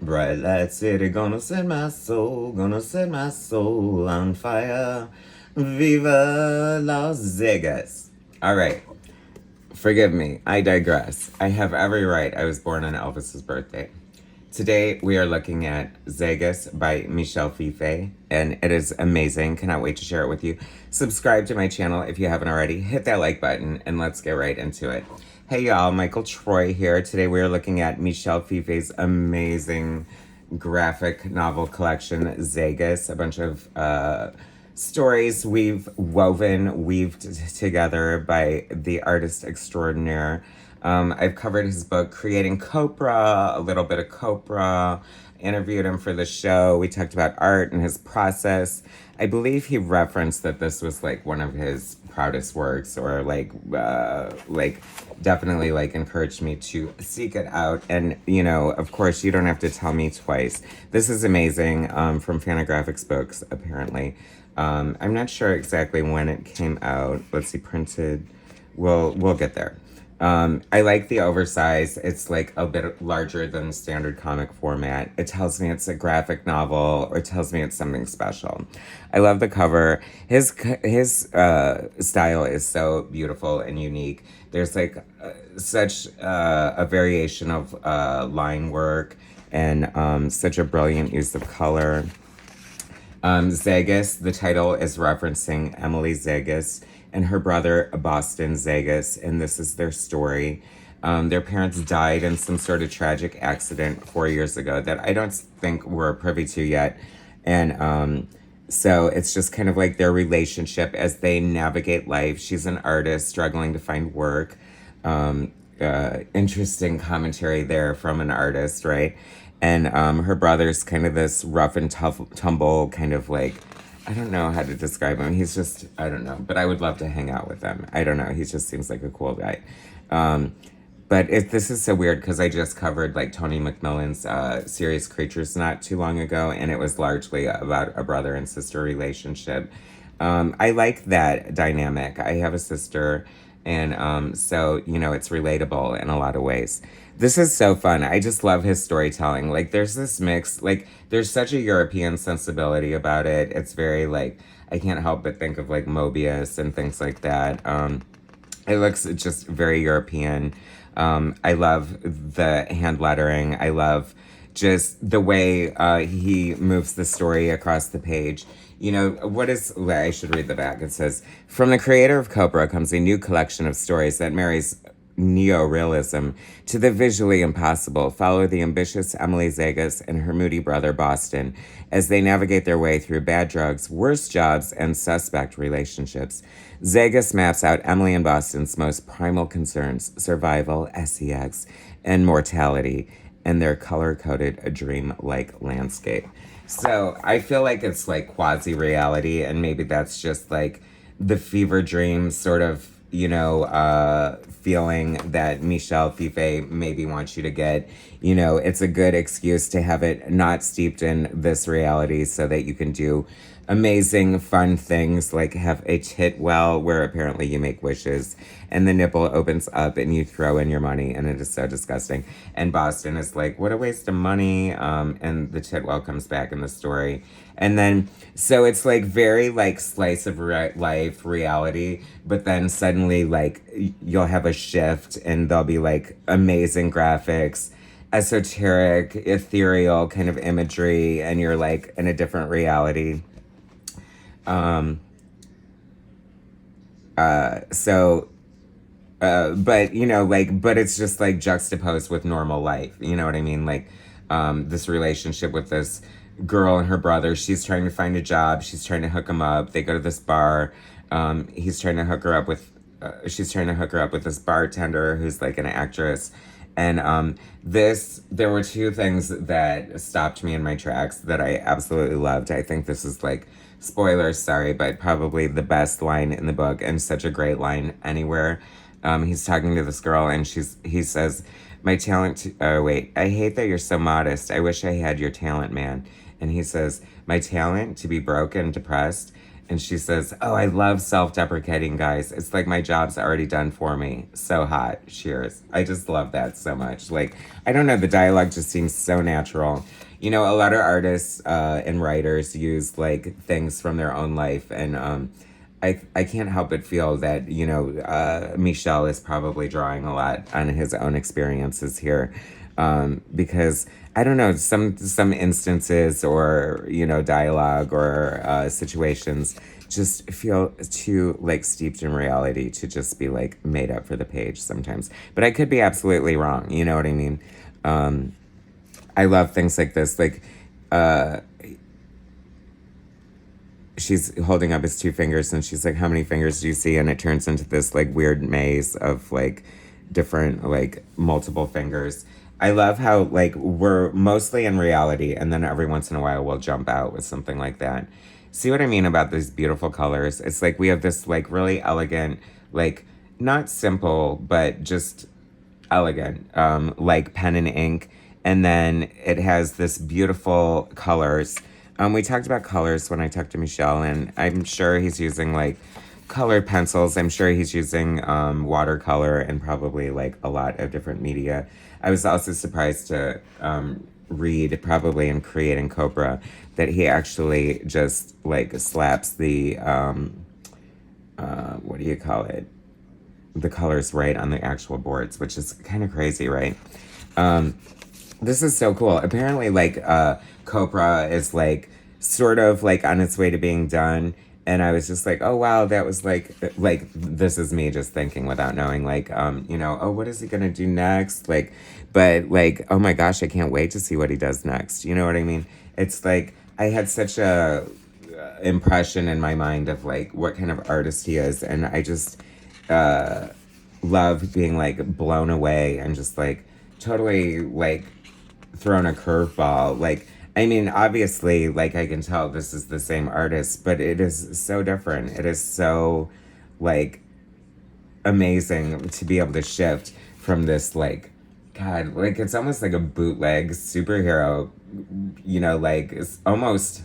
Bright light city, gonna set my soul on fire. Viva Las Vegas. All right, forgive me, I digress. I have every right. I was born on Elvis's birthday. Today we are looking at ZEGAS by Michel Fiffe, and it is amazing. Cannot wait to share it with you. Subscribe to my channel if you haven't already. Hit that like button, and let's get right into it. Hey y'all, Michael Troy here. Today we are looking at Michel Fiffe's amazing graphic novel collection, ZEGAS. A bunch of stories weaved together by the artist extraordinaire. I've covered his book, Creating Copra, a little bit of Copra, interviewed him for the show. We talked about art and his process. I believe he referenced that this was like one of his proudest works, or definitely like encouraged me to seek it out. And, you know, of course, you don't have to tell me twice. This is amazing, from Fantagraphics Books, apparently. I'm not sure exactly when it came out. Let's see, printed. We'll get there. I like the oversize. It's like a bit larger than standard comic format. It tells me it's a graphic novel, or it tells me it's something special. I love the cover. His style is so beautiful and unique. There's like such a variation of line work, and such a brilliant use of color. ZEGAS, the title is referencing Emily ZEGAS and her brother Boston ZEGAS, and this is their story. Their parents died in some sort of tragic accident 4 years ago that I don't think we're privy to yet. And so it's just kind of like their relationship as they navigate life. She's an artist struggling to find work. Interesting commentary there from an artist, right? And her brother's kind of this rough and tumble kind of like, I don't know how to describe him. He's just, I don't know, but I would love to hang out with him. I don't know. He just seems like a cool guy. But this is so weird because I just covered like Tony McMillan's Serious Creatures not too long ago, and it was largely about a brother and sister relationship. I like that dynamic. I have a sister, and so, you know, it's relatable in a lot of ways. This is so fun. I just love his storytelling. Like, there's this mix, like, there's such a European sensibility about it. It's very, like, I can't help but think of, like, Mobius and things like that. It looks just very European. I love the hand lettering. I love just the way he moves the story across the page. You know, I should read the back. It says, from the creator of Copra comes a new collection of stories that marries neo-realism to the visually impossible. Follow the ambitious Emily ZEGAS and her moody brother Boston as they navigate their way through bad drugs, worse jobs, and suspect relationships. ZEGAS maps out Emily and Boston's most primal concerns: survival, sex, and mortality, and their color-coded, dream-like landscape. So I feel like it's like quasi-reality, and maybe that's just like the fever dream sort of, you know, feeling that Michel Fiffe maybe wants you to get. You know, it's a good excuse to have it not steeped in this reality so that you can do amazing, fun things like have a tit well where apparently you make wishes and the nipple opens up and you throw in your money, and it is so disgusting. And Boston is like, what a waste of money. And the tit well comes back in the story. And then, so it's like very like slice of life reality, but then suddenly like you'll have a shift and there'll be like amazing graphics, esoteric, ethereal kind of imagery, and you're like in a different reality. But you know, like, but it's just like juxtaposed with normal life. You know what I mean? Like, this relationship with this girl and her brother. She's trying to find a job. She's trying to hook him up. They go to this bar. He's trying to hook her up with, she's trying to hook her up with this bartender who's like an actress. And there were two things that stopped me in my tracks that I absolutely loved. I think this is like, spoilers, sorry, but probably the best line in the book, and such a great line anywhere. He's talking to this girl, and he says, my talent, wait, I hate that you're so modest. I wish I had your talent, man. And he says, my talent to be broke and depressed. And she says, "Oh, I love self-deprecating guys. It's like my job's already done for me. So hot. Cheers." I just love that so much. Like, I don't know, the dialogue just seems so natural. You know, a lot of artists and writers use like things from their own life, and I can't help but feel that, you know, Michel is probably drawing a lot on his own experiences here, because I don't know, some instances or, you know, dialogue or situations just feel too like steeped in reality to just be like made up for the page sometimes. But I could be absolutely wrong. You know what I mean? I love things like this. Like, she's holding up his two fingers and she's like, "How many fingers do you see?" And it turns into this like weird maze of like different, like multiple fingers. I love how like we're mostly in reality and then every once in a while we'll jump out with something like that. See what I mean about these beautiful colors? It's like we have this like really elegant, like not simple, but just elegant, like pen and ink. And then it has this beautiful colors. We talked about colors when I talked to Michel, and I'm sure he's using like colored pencils. I'm sure he's using watercolor and probably like a lot of different media. I was also surprised to read, probably in creating Copra, that he actually just like slaps the, what do you call it? The colors right on the actual boards, which is kind of crazy, right? This is so cool. Apparently, like, Copra is like sort of like on its way to being done. And I was just like, oh wow, that was like this is me just thinking without knowing, like, you know, oh, what is he gonna do next? Like, but like, oh my gosh, I can't wait to see what he does next. You know what I mean? It's like I had such a impression in my mind of like what kind of artist he is, and I just love being like blown away and just like totally like thrown a curveball. Like, I mean, obviously, like I can tell this is the same artist, but it is so different. It is so like amazing to be able to shift from this like, God, like it's almost like a bootleg superhero, you know, like it's almost,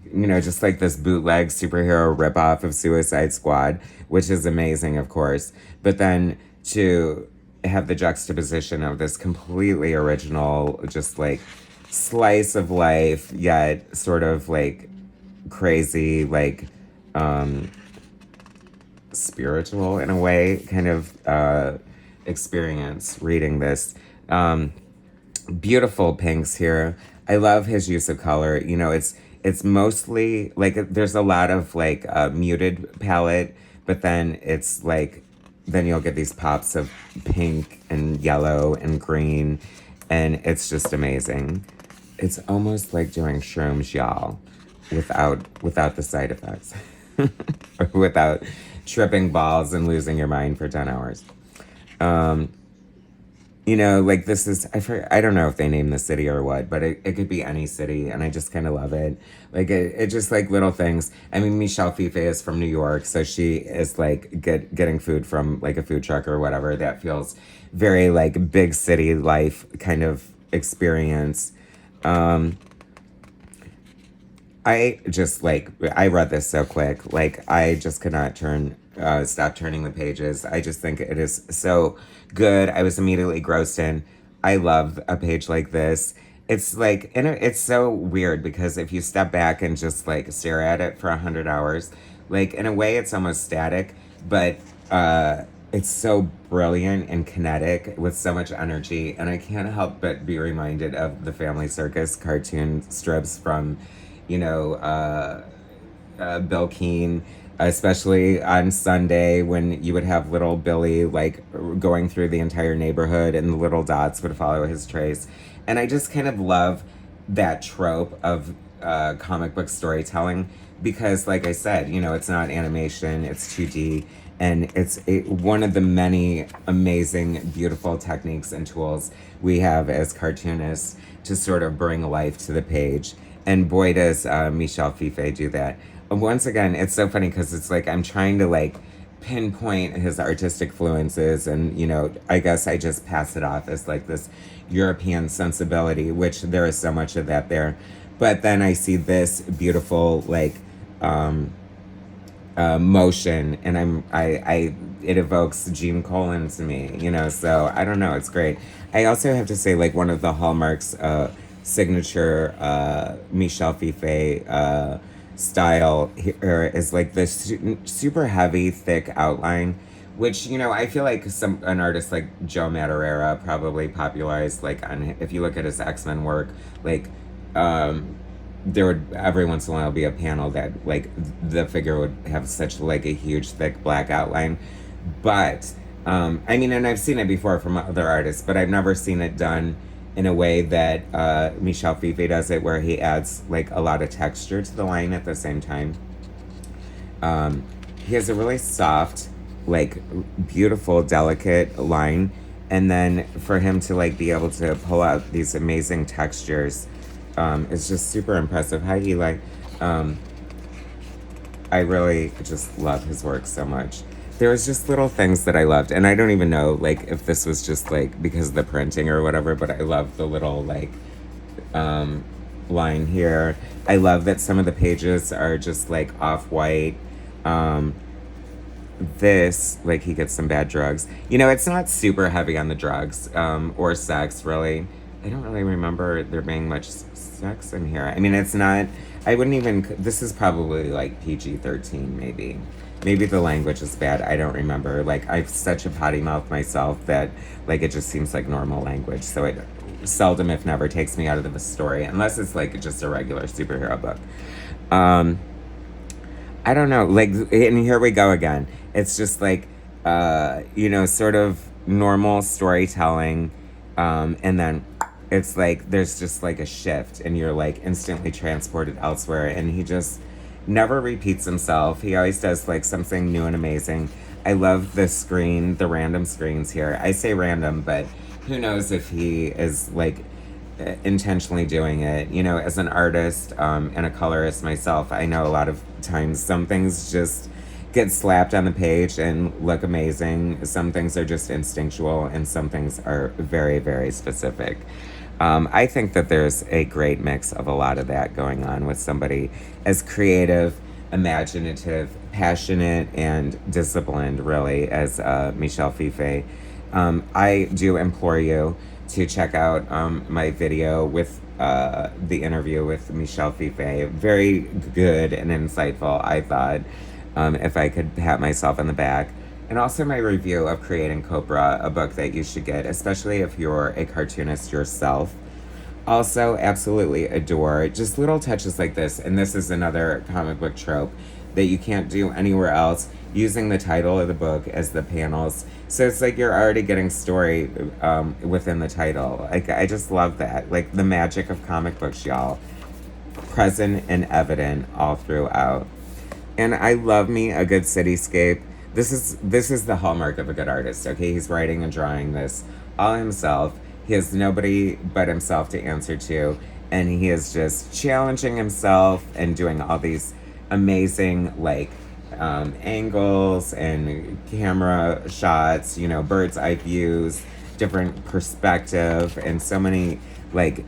you know, just like this bootleg superhero ripoff of Suicide Squad, which is amazing, of course. But then to have the juxtaposition of this completely original, just like slice of life, yet sort of like crazy, like spiritual in a way, kind of experience reading this. Beautiful pinks here. I love his use of color. You know, it's mostly like there's a lot of like muted palette, but then it's like then you'll get these pops of pink and yellow and green, and it's just amazing. It's almost like doing shrooms, y'all, without the side effects, or without tripping balls and losing your mind for 10 hours. You know, like this is, I don't know if they named the city or what, but it could be any city, and I just kind of love it. Like, it just like little things. I mean, Michel Fiffe is from New York, so she is like getting food from like a food truck or whatever. That feels very like big city life kind of experience. I just like, I read this so quick. Like, I just could not stop turning the pages. I just think it is so good. I was immediately grossed in. I love a page like this. It's like, and it's so weird because if you step back and just like stare at it for 100 hours, like in a way it's almost static, but it's so brilliant and kinetic with so much energy. And I can't help but be reminded of the Family Circus cartoon strips from, you know, Bill Keane, especially on Sunday when you would have little Billy like going through the entire neighborhood and the little dots would follow his trace. And I just kind of love that trope of comic book storytelling because, like I said, you know, it's not animation, it's 2D, and it's one of the many amazing, beautiful techniques and tools we have as cartoonists to sort of bring life to the page. And boy, does Michel Fiffe do that. Once again, it's so funny because it's like I'm trying to like pinpoint his artistic fluences, and you know, I guess I just pass it off as like this European sensibility, which there is so much of that there. But then I see this beautiful like motion, and it evokes Gene Colan to me, you know. So I don't know, it's great. I also have to say, like, one of the hallmarks, signature Michel Fiffe style here is like this super heavy, thick outline, which, you know, I feel like an artist like Joe Madureira probably popularized, like, on, if you look at his X-Men work, like, there would every once in a while be a panel that, like, the figure would have such, like, a huge thick black outline. But I mean, and I've seen it before from other artists, but I've never seen it done in a way that Michel Fiffe does it, where he adds, like, a lot of texture to the line at the same time. He has a really soft, like, beautiful, delicate line, and then for him to, like, be able to pull out these amazing textures, it's just super impressive. Hi, Eli. I really just love his work so much. There was just little things that I loved, and I don't even know, like, if this was just, like, because of the printing or whatever, but I love the little, like, line here. I love that some of the pages are just, like, off-white. This, like, he gets some bad drugs. You know, it's not super heavy on the drugs, or sex, really. I don't really remember there being much sex in here. I mean, it's not, I wouldn't even, this is probably, like, PG-13, maybe. Maybe the language is bad. I don't remember. Like, I've such a potty mouth myself that, like, it just seems like normal language. So it seldom, if never, takes me out of the story, unless it's, like, just a regular superhero book. I don't know. Like, and here we go again. It's just, like, you know, sort of normal storytelling. And then it's like, there's just, like, a shift, and you're, like, instantly transported elsewhere. And he just never repeats himself. He always does, like, something new and amazing. I love the random screens here. I say random, but who knows if he is, like, intentionally doing it. You know, as an artist and a colorist myself, I know a lot of times some things just get slapped on the page and look amazing. Some things are just instinctual, and some things are very, very specific. I think that there's a great mix of a lot of that going on with somebody as creative, imaginative, passionate, and disciplined, really, as Michel Fiffe. I do implore you to check out my video with the interview with Michel Fiffe. Very good and insightful, I thought, if I could pat myself on the back. And also my review of Creating Copra, a book that you should get, especially if you're a cartoonist yourself. Also, absolutely adore just little touches like this. And this is another comic book trope that you can't do anywhere else, using the title of the book as the panels. So it's like you're already getting story within the title. Like, I just love that. Like, the magic of comic books, y'all. Present and evident all throughout. And I love me a good cityscape. This is the hallmark of a good artist, okay? He's writing and drawing this all himself. He has nobody but himself to answer to, and he is just challenging himself and doing all these amazing, like, angles and camera shots, you know, bird's eye views, different perspective, and so many, like,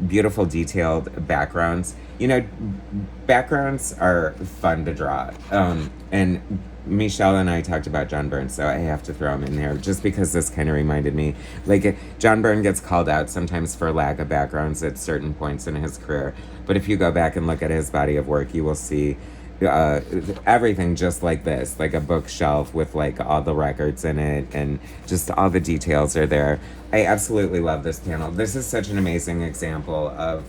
beautiful detailed backgrounds. You know, backgrounds are fun to draw. And Michelle and I talked about John Byrne, so I have to throw him in there just because this kind of reminded me. Like, John Byrne gets called out sometimes for lack of backgrounds at certain points in his career. But if you go back and look at his body of work, you will see everything just like this, like a bookshelf with, like, all the records in it, and just all the details are there. I absolutely love this panel. This is such an amazing example of,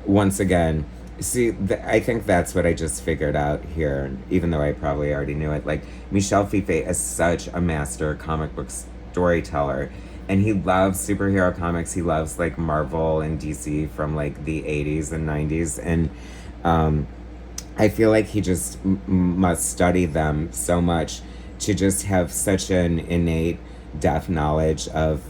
once again, see, I think that's what I just figured out here, even though I probably already knew it. Like, Michel Fiffe is such a master comic book storyteller, and he loves superhero comics. He loves, like, Marvel and DC from, like, the 80s and 90s, and I feel like he just must study them so much to just have such an innate, depth knowledge of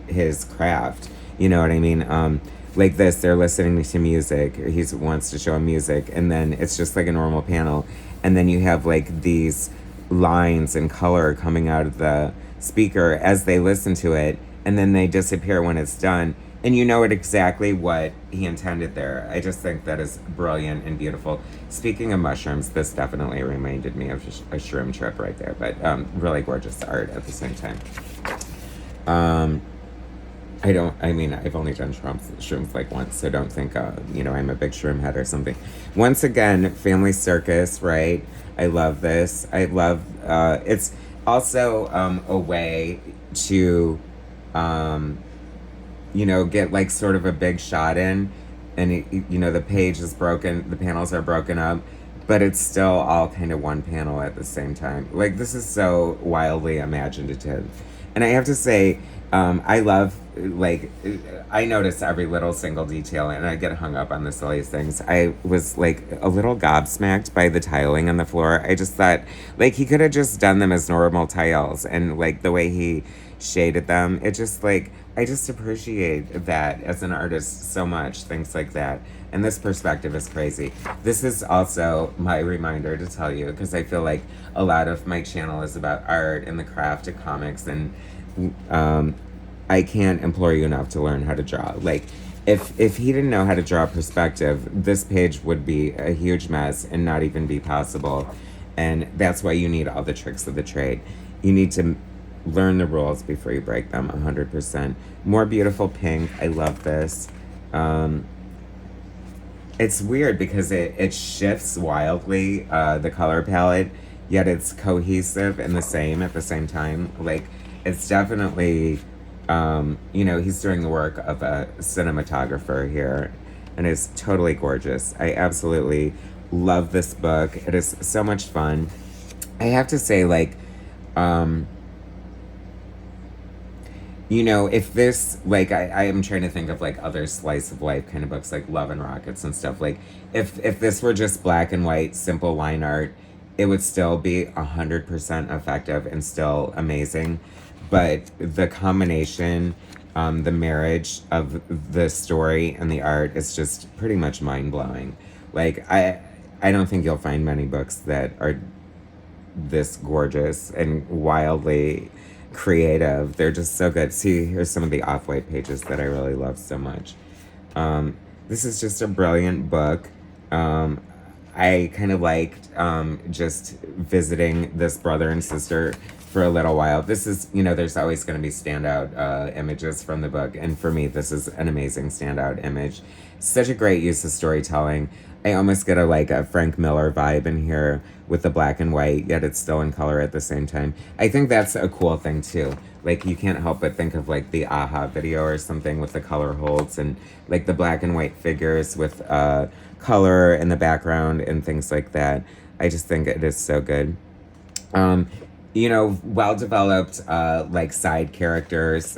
his craft. You know what I mean? Like this, they're listening to music, or he wants to show music, and then it's just like a normal panel. And then you have, like, these lines and color coming out of the speaker as they listen to it, and then they disappear when it's done. and you know it exactly what he intended there. I just think that is brilliant and beautiful. Speaking of mushrooms, this definitely reminded me of a shroom trip right there, but really gorgeous art at the same time. I've only done shrooms like once, so don't think, I'm a big shroom head or something. Once again, Family Circus, right? I love this. I love, it's also a way to, get like sort of a big shot in, and the page is broken, the panels are broken up, but it's still all kind of one panel at the same time. Like, this is so wildly imaginative. And I have to say, I love, like, I notice every little single detail, and I get hung up on the silliest things. I was, like, a little gobsmacked by the tiling on the floor. I just thought, like, he could have just done them as normal tiles, and, like, the way he shaded them, it just, like, I just appreciate that as an artist so much, things like that. And this perspective is crazy. This is also my reminder to tell you, because I feel like a lot of my channel is about art and the craft of comics, and I can't implore you enough to learn how to draw. Like, if he didn't know how to draw perspective, this page would be a huge mess and not even be possible. And that's why you need all the tricks of the trade. You need to learn the rules before you break them 100%. More beautiful pink. I love this. It's weird because it shifts wildly, the color palette, yet it's cohesive and the same at the same time. Like, it's definitely, he's doing the work of a cinematographer here, and it's totally gorgeous. I absolutely love this book. It is so much fun. I have to say, like, if this, like, I am trying to think of, like, other slice of life kind of books, like Love and Rockets and stuff. Like, if this were just black and white, simple line art, it would still be 100% effective and still amazing. But the combination, the marriage of the story and the art is just pretty much mind-blowing. Like, I don't think you'll find many books that are this gorgeous and wildly creative. They're just so good. See, here's some of the off-white pages that I really love so much. This is just a brilliant book. I kind of liked just visiting this brother and sister for a little while. This is, there's always going to be standout images from the book, and for me, this is an amazing standout image. Such a great use of storytelling. I almost get a Frank Miller vibe in here with the black and white, yet it's still in color at the same time. I think that's a cool thing too. Like, you can't help but think of like the AHA video or something with the color holds and like the black and white figures with color in the background and things like that. I just think it is so good. Well-developed like side characters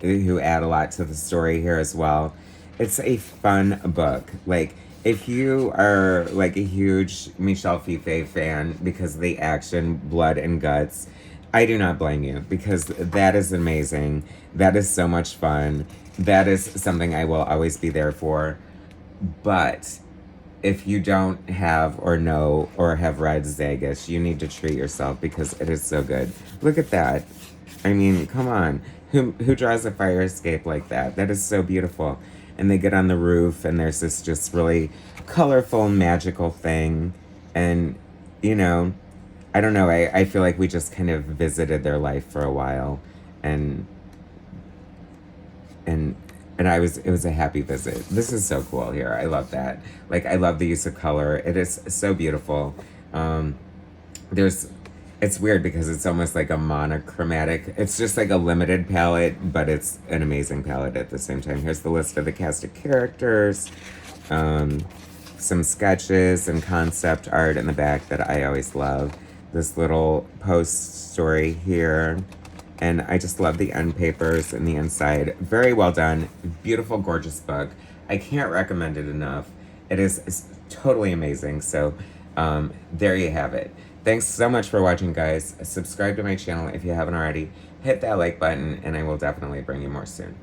who add a lot to the story here as well. It's a fun book. Like, if you are like a huge Michel Fiffe fan because of the action, blood, and guts, I do not blame you, because that is amazing. That is so much fun. That is something I will always be there for. But if you don't have or know or have read ZEGAS, you need to treat yourself because it is so good. Look at that. I mean, come on. Who draws a fire escape like that? That is so beautiful. And they get on the roof, and there's this just really colorful, magical thing. And, I don't know, I feel like we just kind of visited their life for a while. And it was a happy visit. This is so cool here. I love that. Like, I love the use of color. It is so beautiful. It's weird because it's almost like a monochromatic. It's just like a limited palette, but it's an amazing palette at the same time. Here's the list of the cast of characters, some sketches and concept art in the back that I always love. This little post story here. And I just love the end papers and the inside. Very well done. Beautiful, gorgeous book. I can't recommend it enough. It's totally amazing. So there you have it. Thanks so much for watching, guys. Subscribe to my channel if you haven't already. Hit that like button, and I will definitely bring you more soon.